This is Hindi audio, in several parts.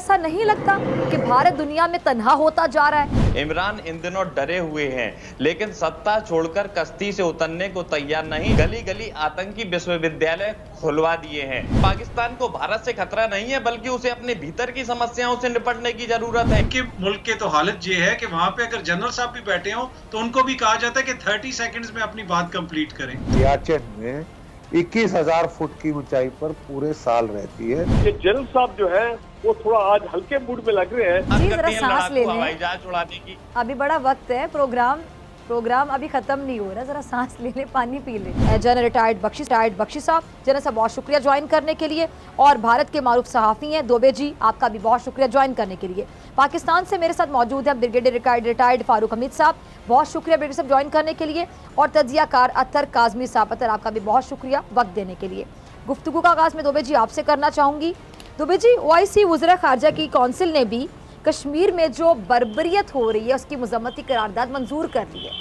ऐसा नहीं लगता कि भारत दुनिया में तन्हा होता जा रहा है? इमरान इन दिनों डरे हुए हैं, लेकिन सत्ता छोड़कर कश्ती से उतरने को तैयार नहीं। गली गली आतंकी विश्वविद्यालय खुलवा दिए हैं। पाकिस्तान को भारत से खतरा नहीं है, बल्कि उसे अपने भीतर की समस्याओं से निपटने की जरूरत है। कि मुल्क के तो हालत ये है कि वहाँ पे अगर जनरल साहब भी बैठे हो तो उनको भी कहा जाता है कि 30 सेकंड्स में अपनी बात कंप्लीट करें। सियाचिन में 21,000 फुट की ऊंचाई पर पूरे साल रहती है। ये जनरल साहब जो है वो थोड़ा आज हल्के मूड में लग रहे हैं। जी जरा सांस ले लें, हवाई जहाज उड़ाने की अभी बड़ा वक्त है, प्रोग्राम अभी खत्म नहीं हो रहा, जरा सांस ले ले, पानी पी ले। जनरल रिटायर्ड बख्शी साहब, जनरल साहब बहुत शुक्रिया ज्वाइन करने के लिए। और भारत के मारूफ सहाफ़ी हैं दुबे जी, आपका भी बहुत शुक्रिया ज्वाइन करने के लिए। पाकिस्तान से मेरे साथ मौजूद है ब्रिगेडियर रिटायर्ड फारूक हमीद साहब, बहुत शुक्रिया ब्रिगेडियर साहब ज्वाइन करने के लिए। और तजियाकार अतर काजमी साहब, अतर आपका भी बहुत शुक्रिया वक्त देने के लिए। गुफ्तगू का आगाज़ में दुबे जी आपसे करना चाहूँगी। दुबे जी, OIC वज़ीर ख़ारजा की कौंसिल ने भी कश्मीर में जो बर्बरियत हो रही है उसकी मज़म्मती करारदाद मंजूर कर ली है।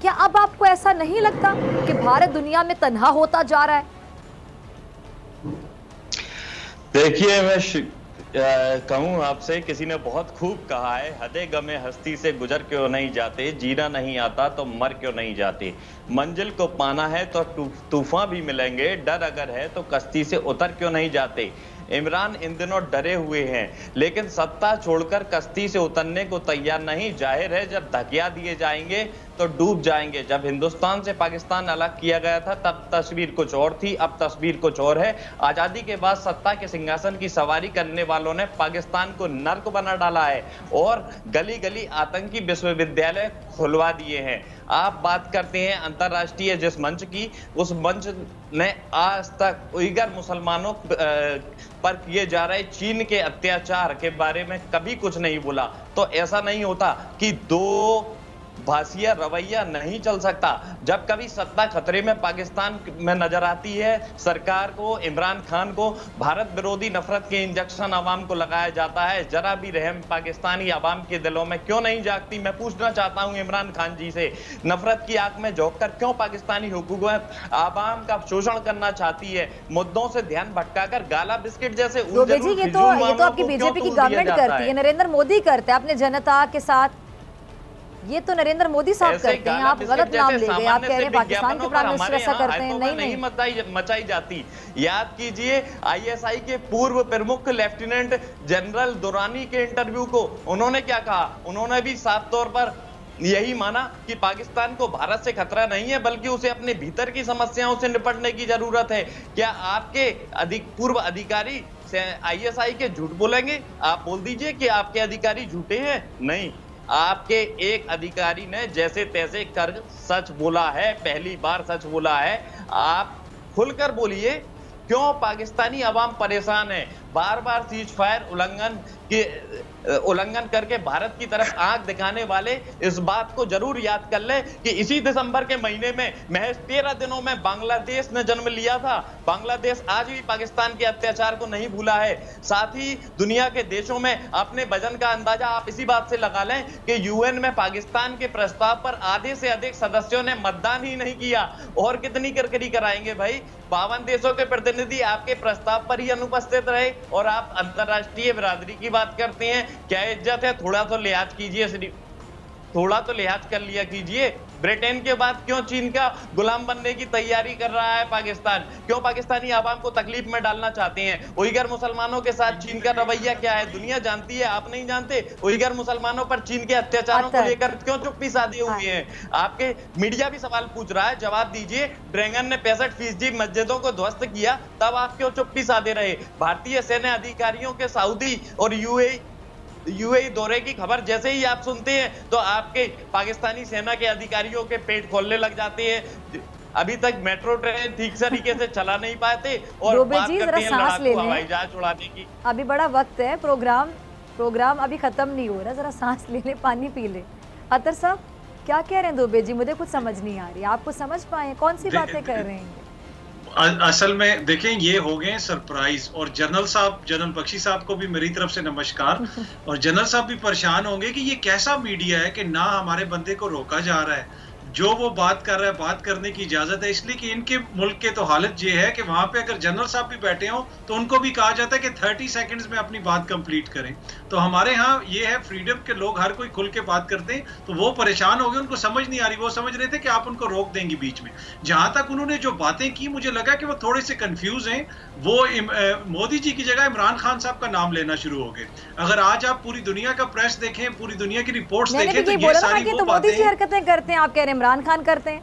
क्या अब आपको ऐसा नहीं लगता कि भारत दुनिया में तन्हा होता जा रहा है? देखिए, मैं कहूँ आपसे, किसी ने बहुत खूब कहा है, हदे गमे हस्ती से गुजर क्यों नहीं जाते, जीना नहीं आता तो मर क्यों नहीं जाते। मंजिल को पाना है तो तूफान भी मिलेंगे, डर अगर है तो कश्ती से उतर क्यों नहीं जाते। इमरान इन दिनों डरे हुए हैं, लेकिन सत्ता छोड़कर कश्ती से उतरने को तैयार नहीं। जाहिर है, जब धकिया दिए जाएंगे तो डूब जाएंगे। जब हिंदुस्तान से पाकिस्तान अलग किया गया था तब तस्वीर कुछ और थी, अब तस्वीर कुछ और है। आज़ादी के बाद सत्ता के सिंहासन की सवारी करने वालों ने पाकिस्तान को नर्क बना डाला है और गली गली आतंकी विश्वविद्यालय खुलवा दिए हैं। आप बात करते हैं अंतर्राष्ट्रीय जिस मंच की, उस मंच ने आज तक उइगर मुसलमानों पर किए जा रहे चीन के अत्याचार के बारे में कभी कुछ नहीं बोला। तो ऐसा नहीं होता कि दो भाषिया रवैया नहीं चल सकता। जब कभी सत्ता खतरे में पाकिस्तान में नजर आती है, सरकार को, इमरान खान को भारत विरोधी नफरत के इंजेक्शन आवाम को लगाया जाता है। जरा भी रहम पाकिस्तानी आवाम के दिलों में क्यों नहीं जागती? मैं पूछना चाहता हूं इमरान खान जी से, नफरत की आग में झोंक कर क्यों पाकिस्तानी हुकूमत आवाम का शोषण करना चाहती है? मुद्दों से ध्यान भटकाकर गाला बिस्किट जैसे ये तो आपकी बीजेपी की गवर्नमेंट करती है, नरेंद्र मोदी करते हैं अपने जनता के साथ। ये तो नरेंद्र मोदी साहब करते हैं, आप गलत नाम ले गए। आप कह रहे हैं पाकिस्तान के प्राइम मिनिस्टर ऐसा करते हैं। नहीं मचाई जाती। याद कीजिए ISI के पूर्व प्रमुख लेफ्टिनेंट जनरल दुरानी के इंटरव्यू को, उन्होंने क्या कहा? उन्होंने भी साफ तौर पर यही माना कि पाकिस्तान को भारत से खतरा नहीं है, बल्कि उसे अपने भीतर की समस्याओं से निपटने की जरूरत है। क्या आपके पूर्व अधिकारी ISI के झूठ बोलेंगे? आप बोल दीजिए कि आपके अधिकारी झूठे हैं। नहीं, आपके एक अधिकारी ने जैसे तैसे कर सच बोला है, पहली बार सच बोला है। आप खुलकर बोलिए, क्यों पाकिस्तानी अवाम परेशान है? बार बार सीज फायर उल्लंघन करके भारत की तरफ आंख दिखाने वाले इस बात को जरूर याद कर ले कि इसी दिसंबर के महीने में महज 13 दिनों में बांग्लादेश ने जन्म लिया था। बांग्लादेश आज भी पाकिस्तान के अत्याचार को नहीं भूला है। साथ ही दुनिया के देशों में अपने वजन का अंदाजा आप इसी बात से लगा लें कि UN में पाकिस्तान के प्रस्ताव पर आधे से अधिक सदस्यों ने मतदान ही नहीं किया। और कितनी करकरी कराएंगे भाई? 52 देशों के प्रतिनिधि आपके प्रस्ताव पर ही अनुपस्थित रहे और आप अंतरराष्ट्रीय बिरादरी की बात करते हैं। क्या इज्जत है? थोड़ा तो लिहाज कीजिए, थोड़ा तो लिहाज कर लिया कीजिए। ब्रिटेन के बाद क्यों चीन का गुलाम बनने की तैयारी कर रहा है पाकिस्तान? क्यों पाकिस्तानी आवाम को तकलीफ में डालना चाहते हैं? उइगर मुसलमानों के साथ चीन का रवैया क्या है? दुनिया जानती है, आप नहीं जानते? उइगर मुसलमानों पर चीन के अत्याचारों को लेकर क्यों चुप्पी साधे हुए हैं? आपके मीडिया भी सवाल पूछ रहा है, जवाब दीजिए। ड्रैगन ने 65% मस्जिदों को ध्वस्त किया, तब आप क्यों चुप्पी साधे रहे? भारतीय सेना अधिकारियों के सऊदी और UAE दौरे की खबर जैसे ही आप सुनते हैं तो आपके पाकिस्तानी सेना के अधिकारियों के पेट खोलने लग जाते हैं। अभी तक मेट्रो ट्रेन ठीक तरीके से चला नहीं पाते और बात करते हैं लड़ाकू हवाई जहाज उड़ाने की। अभी बड़ा वक्त है, प्रोग्राम अभी खत्म नहीं हो रहा, जरा सांस ले ले, पानी पी ले। अतर साहब क्या कह रहे हैं दुबे जी? मुझे कुछ समझ नहीं आ रही, आपको समझ पाए कौन सी बातें कर रहे हैं? असल में देखें, ये हो गए सरप्राइज। और जनरल बख्शी साहब को भी मेरी तरफ से नमस्कार। और जनरल साहब भी परेशान होंगे कि ये कैसा मीडिया है कि ना हमारे बंदे को रोका जा रहा है, जो वो बात कर रहा है, बात करने की इजाजत है, इसलिए कि इनके मुल्क के तो हालत ये है कि वहां पे अगर जनरल साहब भी बैठे हो तो उनको भी कहा जाता है कि 30 सेकंड्स में अपनी बात कंप्लीट करें। तो हमारे यहाँ ये है फ्रीडम के लोग हर कोई खुल के बात करते हैं, तो वो परेशान हो गए, उनको समझ नहीं आ रही। वो समझ रहे थे कि आप उनको रोक देंगे बीच में। जहां तक उन्होंने जो बातें की, मुझे लगा कि वो थोड़े से कंफ्यूज हैं। वो मोदी जी की जगह इमरान खान साहब का नाम लेना शुरू हो गए। अगर आज आप पूरी दुनिया का प्रेस देखें, पूरी दुनिया की रिपोर्ट्स देखें, तो ये सारी वो मोदी जी हरकतें करते हैं, आप कह रहे हैं इमरान खान करते हैं।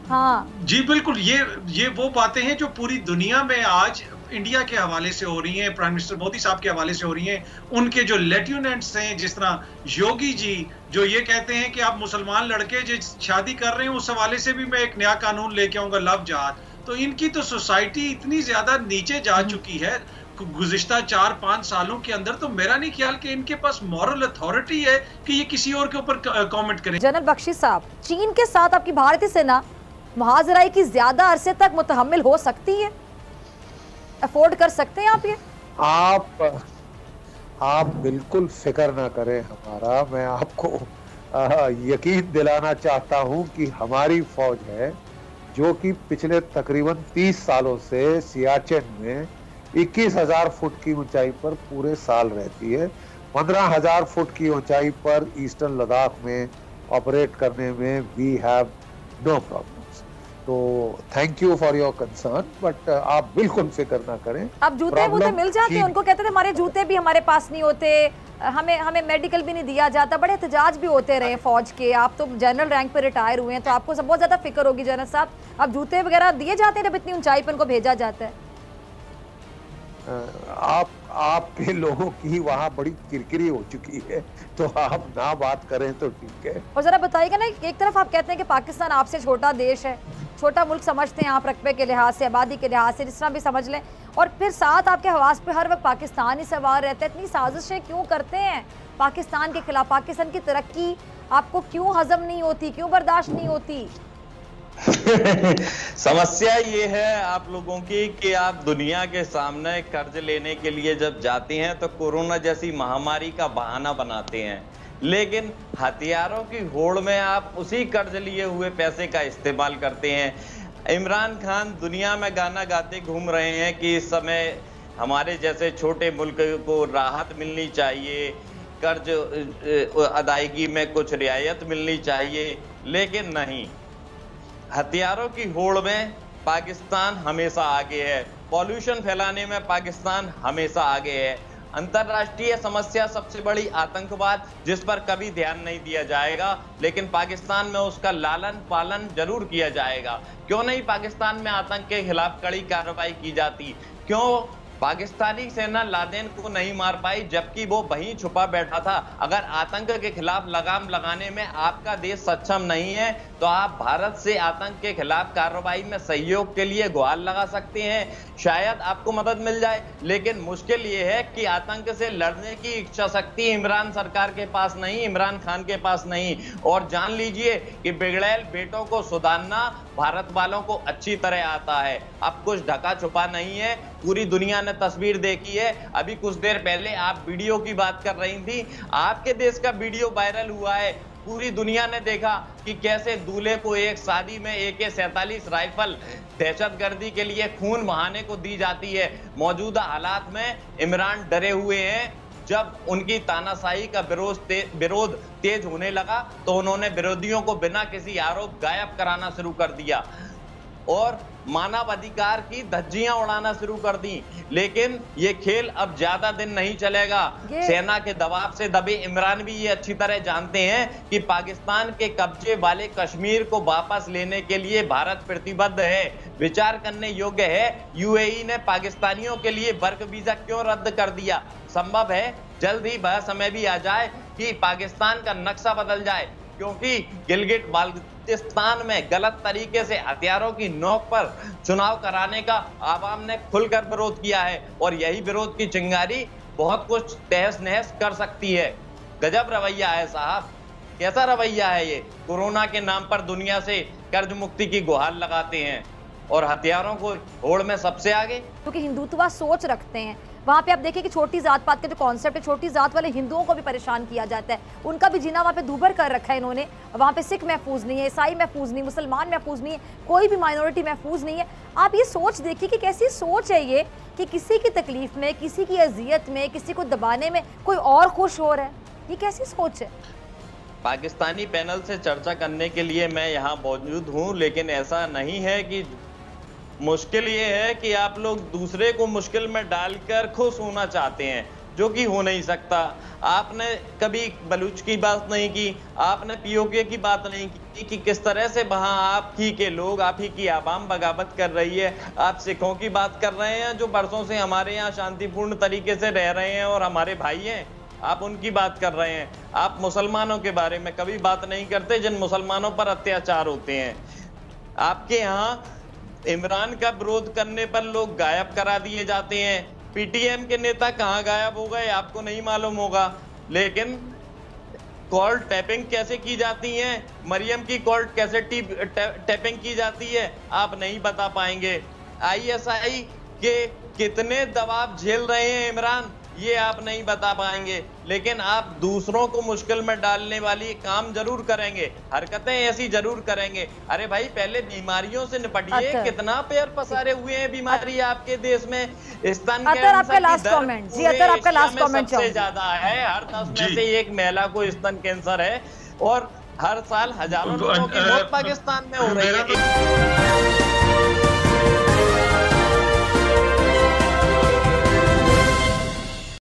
हाँ जी बिल्कुल, ये वो बातें हैं जो पूरी दुनिया में आज इंडिया के हवाले से हो रही हैं, प्राइम मिनिस्टर मोदी साहब के हवाले से हो रही हैं। उनके जो लेफ्टिनेंट्स हैं, जिस तरह योगी जी, जो ये कहते हैं कि आप मुसलमान लड़के जो शादी कर रहे हैं, उस हवाले से भी मैं एक नया कानून लेके आऊंगा, लव जिहाद। तो इनकी तो सोसाइटी इतनी ज्यादा नीचे जा चुकी है गुज़िश्ता 4-5 सालों के अंदर, तो मेरा नहीं ख्याल कि इनके पास मॉरल अथॉरिटी है कि ये किसी और के ऊपर कमेंट करें। जनरल बख्शी साहब, चीन के साथ आपकी भारतीय सेना मुहाजराई की ज्यादा अरसे तक मुतहम्मिल हो सकती है? अफोर्ड कर सकते हैं आप ये? आप बिल्कुल फिक्र ना करें हमारा। मैं आपको यकीन दिलाना चाहता हूं कि हमारी फौज है जो कि पिछले तकरीबन 30 सालों से सियाचिन में 21,000 फुट की ऊंचाई पर पूरे साल रहती है। 15,000 फुट की ऊंचाई पर ईस्टर्न लद्दाख में ऑपरेट करने में वी हैव नो प्रॉब्लम्स। तो thank you for your concern, but आप बिल्कुल फिक्र ना करें। अब जूते वूते मिल जाते हैं उनको, कहते थे हमारे जूते भी हमारे पास नहीं होते, हमें मेडिकल भी नहीं दिया जाता, बड़े एहतजाज भी होते रहे फौज के। आप तो जनरल रैंक पे रिटायर हुए हैं, तो आपको बहुत ज्यादा फिक्र होगी जनरल साहब। अब जूते वगैरह दिए जाते हैं जब इतनी ऊंचाई पर उनको भेजा जाता है? आपके लोगों की वहाँ बड़ी किरकिरी हो चुकी है, तो आप ना बात करें तो ठीक है। और जरा बताइएगा ना, एक तरफ आप कहते हैं कि पाकिस्तान आपसे छोटा देश है, छोटा मुल्क समझते हैं आप रकबे के लिहाज से, आबादी के लिहाज से, जिस तरह भी समझ लें, और फिर साथ आपके हवास पे हर वक्त पाकिस्तान ही सवार रहता है। इतनी साजिशें क्यों करते हैं पाकिस्तान के खिलाफ? पाकिस्तान की तरक्की आपको क्यों हजम नहीं होती, क्यों बर्दाश्त नहीं होती? समस्या ये है आप लोगों की कि आप दुनिया के सामने कर्ज लेने के लिए जब जाते हैं तो कोरोना जैसी महामारी का बहाना बनाते हैं, लेकिन हथियारों की होड़ में आप उसी कर्ज लिए हुए पैसे का इस्तेमाल करते हैं। इमरान खान दुनिया में गाना गाते घूम रहे हैं कि इस समय हमारे जैसे छोटे मुल्क को राहत मिलनी चाहिए, कर्ज अदायगी में कुछ रियायत मिलनी चाहिए, लेकिन नहीं, हथियारों की होड़ में पाकिस्तान हमेशा आगे है, पॉल्यूशन फैलाने में पाकिस्तान हमेशा आगे है। अंतर्राष्ट्रीय समस्या सबसे बड़ी आतंकवाद, जिस पर कभी ध्यान नहीं दिया जाएगा, लेकिन पाकिस्तान में उसका लालन पालन जरूर किया जाएगा। क्यों नहीं पाकिस्तान में आतंक के खिलाफ कड़ी कार्रवाई की जाती? क्यों पाकिस्तानी सेना लादेन को नहीं मार पाई जबकि वो वहीं छुपा बैठा था? अगर आतंक के खिलाफ लगाम लगाने में आपका देश सक्षम नहीं है तो आप भारत से आतंक के खिलाफ कार्रवाई में सहयोग के लिए गुहार लगा सकते हैं, शायद आपको मदद मिल जाए। लेकिन मुश्किल ये है कि आतंक से लड़ने की इच्छा शक्ति इमरान सरकार के पास नहीं, इमरान खान के पास नहीं। और जान लीजिए कि बिगड़ैल बेटों को सुधारना भारत वालों को अच्छी तरह आता है। अब कुछ ढका छुपा नहीं है, पूरी दुनिया ने तस्वीर देखी है। अभी कुछ देर पहले आप वीडियो की बात कर रही थी, आपके देश का वीडियो वायरल हुआ है, पूरी दुनिया ने देखा कि कैसे दूल्हे को एक शादी में AK-47 राइफल दहशतगर्दी के लिए खून बहाने को दी जाती है। मौजूदा हालात में इमरान डरे हुए हैं। जब उनकी तानाशाही का विरोध तेज होने लगा तो उन्होंने विरोधियों को बिना किसी आरोप गायब कराना शुरू कर दिया और मानवाधिकार की धज्जियां उड़ाना शुरू कर दी। लेकिन ये खेल अब ज्यादा दिन नहीं चलेगा। सेना के दबाव से दबे इमरान भी ये अच्छी तरह जानते हैं कि पाकिस्तान के कब्जे वाले कश्मीर को वापस लेने के लिए भारत प्रतिबद्ध है। विचार करने योग्य है, UAE ने पाकिस्तानियों के लिए वर्क वीजा क्यों रद्द कर दिया? संभव है जल्द ही वह समय भी आ जाए कि पाकिस्तान का नक्शा बदल जाए, क्योंकि गिलगिट बाल्टिस्तान में गलत तरीके से हथियारों की नोक पर चुनाव कराने का आवाम ने खुलकर विरोध किया है और यही विरोध की चिंगारी बहुत कुछ तहस नहस कर सकती है। गजब रवैया है साहब, कैसा रवैया है ये? कोरोना के नाम पर दुनिया से कर्ज मुक्ति की गुहार लगाते हैं और हथियारों को होड़ में सबसे आगे। क्योंकि हिंदुत्व सोच रखते हैं, वहाँ पे आप देखिए कि छोटी जात पात का जो कॉन्सेप्ट है, छोटी जात वाले हिंदुओं को भी परेशान किया जाता है, उनका भी जीना वहाँ पे दूभर कर रखा है इन्होंने। वहाँ पे सिख महफूज नहीं है, ईसाई महफूज नहीं, मुसलमान महफूज नहीं है, कोई भी माइनॉरिटी महफूज नहीं है। आप ये सोच देखिए कि कैसी सोच है ये कि किसी की तकलीफ में, किसी की अजियत में, किसी को दबाने में कोई और खुश हो रहा है। ये कैसी सोच है? पाकिस्तानी पैनल से चर्चा करने के लिए मैं यहाँ मौजूद हूँ, लेकिन ऐसा नहीं है कि मुश्किल ये है कि आप लोग दूसरे को मुश्किल में डालकर खुश होना चाहते हैं, जो कि हो नहीं सकता। आपने कभी बलूच की बात नहीं की, आपने पीओके की बात नहीं की कि किस तरह से वहां आप ही के लोग, आप ही की आवाम बगावत कर रही है। आप सिखों की बात कर रहे हैं जो बरसों से हमारे यहाँ शांतिपूर्ण तरीके से रह रहे हैं और हमारे भाई हैं, आप उनकी बात कर रहे हैं। आप मुसलमानों के बारे में कभी बात नहीं करते जिन मुसलमानों पर अत्याचार होते हैं। आपके यहाँ इमरान का विरोध करने पर लोग गायब करा दिए जाते हैं। पीटीएम के नेता कहां गायब हो गए आपको नहीं मालूम होगा, लेकिन कॉल टैपिंग कैसे की जाती है, मरियम की कॉल कैसे टैपिंग की जाती है, आप नहीं बता पाएंगे। आईएसआई के कितने दबाव झेल रहे हैं इमरान, ये आप नहीं बता पाएंगे, लेकिन आप दूसरों को मुश्किल में डालने वाली काम जरूर करेंगे, हरकतें ऐसी जरूर करेंगे। अरे भाई पहले बीमारियों से निपटिए। कितना पैर पसारे हुए हैं बीमारी आपके देश में। स्तन कैंसर आपका लास्ट कमेंट जी, आपका लास्ट कमेंट सबसे ज्यादा है। हर 10 में से एक महिला को स्तन कैंसर है और हर साल हजारों लोगों की मौत पाकिस्तान में हो रही है।